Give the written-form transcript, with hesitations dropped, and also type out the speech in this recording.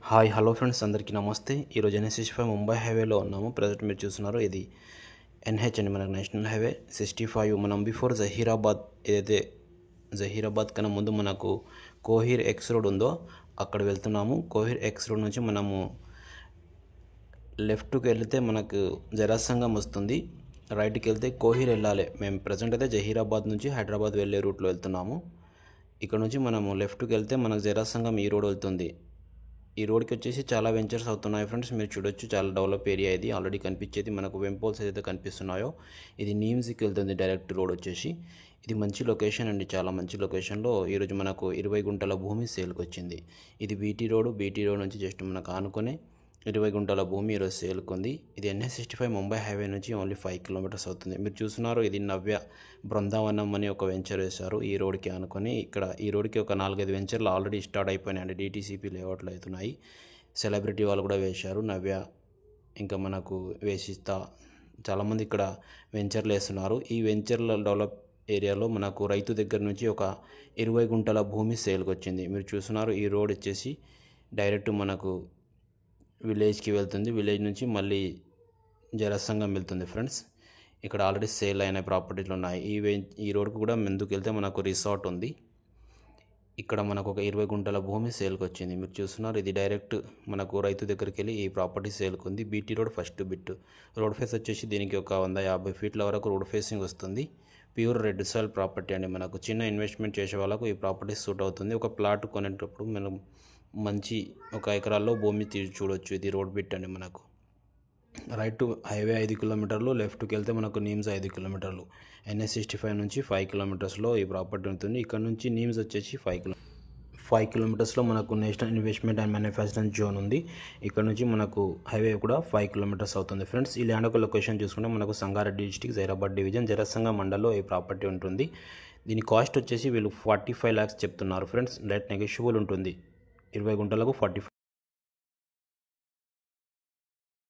Hi hello friends, అందరికీ నమస్తే. ఈరోజు NH65 ముంబై హైవేలో ఉన్నాము. ప్రజెంట్ మీరు చూస్తున్నారు, ఇది NH అండి, మనకు నేషనల్ హైవే 65. మనం బిఫోర్ జహీరాబాద్, ఏదైతే జహీరాబాద్ కన్నా ముందు మనకు కోహిర్ ఎక్స్ రోడ్ ఉందో అక్కడ వెళ్తున్నాము. కోహిర్ ఎక్స్ రోడ్ నుంచి మనము లెఫ్ట్కి వెళ్తే మనకు జరాసంగం వస్తుంది, రైట్కి వెళ్తే కోహిర్ వెళ్ళాలి. మేము ప్రజెంట్ అయితే జహీరాబాద్ నుంచి హైదరాబాద్ వెళ్ళే రూట్లో వెళ్తున్నాము. ఇక్కడ నుంచి మనము లెఫ్ట్కి వెళ్తే మనకు జరాసంగం ఈ రోడ్ వెళ్తుంది. ఈ రోడ్కి వచ్చేసి చాలా వెంచర్స్ అవుతున్నాయి ఫ్రెండ్స్, మీరు చూడొచ్చు. చాలా డెవలప్ ఏరియా ఇది. ఆల్రెడీ కనిపించేది మనకు వెంపోల్స్ ఏదైతే కనిపిస్తున్నాయో ఇది నీమ్స్కి వెళ్తుంది డైరెక్ట్ రోడ్ వచ్చేసి. ఇది మంచి లొకేషన్ అండి, చాలా మంచి లొకేషన్లో ఈరోజు మనకు 20 గుంటల భూమి సేల్కి వచ్చింది. ఇది బీటీ రోడ్ నుంచి జస్ట్ మనకు ఆనుకొని 20 గుంటల భూమి ఈరోజు సేల్కి ఉంది. ఇది NH65 ముంబై హైవే నుంచి ఓన్లీ 5 కిలోమీటర్స్ అవుతుంది. మీరు చూస్తున్నారు, ఇది నవ్య బృందావనం అని ఒక వెంచర్ వేశారు ఈ రోడ్కి ఆనుకొని. ఇక్కడ ఈ రోడ్కి ఒక 4-5 వెంచర్లు ఆల్రెడీ స్టార్ట్ అయిపోయినాయండి, DTCP లేఅవుట్లు అవుతున్నాయి. సెలబ్రిటీ వాళ్ళు కూడా వేశారు, నవ్య ఇంకా మనకు వేసిస్తా, చాలామంది ఇక్కడ వెంచర్లు వేస్తున్నారు. ఈ వెంచర్ల డెవలప్ ఏరియాలో మనకు రైతు దగ్గర నుంచి ఒక 20 గుంటల భూమి సేల్కి వచ్చింది. మీరు చూస్తున్నారు, ఈ రోడ్ వచ్చేసి డైరెక్ట్ మనకు విలేజ్కి వెళ్తుంది. విలేజ్ నుంచి మళ్ళీ జరసంగం వెళ్తుంది ఫ్రెండ్స్. ఇక్కడ ఆల్రెడీ సేల్ అయిన ప్రాపర్టీలు ఉన్నాయి. ఈ రోడ్కు కూడా ముందుకు వెళ్తే మనకు రిసార్ట్ ఉంది. ఇక్కడ మనకు ఒక 20 గుంటల భూమి సేల్కి వచ్చింది. మీరు చూస్తున్నారు, ఇది డైరెక్ట్ మనకు రైతు దగ్గరికి వెళ్ళి ఈ ప్రాపర్టీ సేల్కి ఉంది. BT road first bit. Road face వచ్చేసి దీనికి ఒక 150 ఫీట్ల వరకు రోడ్ ఫేసింగ్ వస్తుంది. ప్యూర్ రెడ్ సాయిల్ ప్రాపర్టీ అండి. మనకు చిన్న ఇన్వెస్ట్మెంట్ చేసే వాళ్ళకు ఈ ప్రాపర్టీ సూట్ అవుతుంది. ఒక ప్లాట్ కొనేటప్పుడు మనం మంచి 1 ఎకరాల్లో భూమి చూడొచ్చు. ఇది రోడ్ బిట్ అండి. మనకు రైట్ హైవే 5 కిలోమీటర్లు, లెఫ్ట్కి వెళ్తే మనకు నీమ్స్ 5 కిలోమీటర్లు. NH65 నుంచి 5 కిలోమీటర్స్లో ఈ ప్రాపర్టీ ఉంటుంది. ఇక్కడ నుంచి నీమ్స్ వచ్చేసి 5 కిలోమీటర్స్లో మనకు national investment and manufacturing zone ఉంది. ఇక్కడ నుంచి మనకు హైవే కూడా 5 కిలోమీటర్స్ అవుతుంది ఫ్రెండ్స్. ఈ ల్యాండ్ ఒక లొకేషన్ చూసుకుంటే మనకు సంగారెడ్డి డిస్టిక్, జైరాబాద్ డివిజన్, జరసంగ మండల్లో ఈ ప్రాపర్టీ ఉంటుంది. దీని కాస్ట్ వచ్చేసి వీళ్ళు 45 lakhs చెప్తున్నారు ఫ్రెండ్స్. రేట్ నెగోషియబుల్ ఉంటుంది. 20 గుంటలకు 45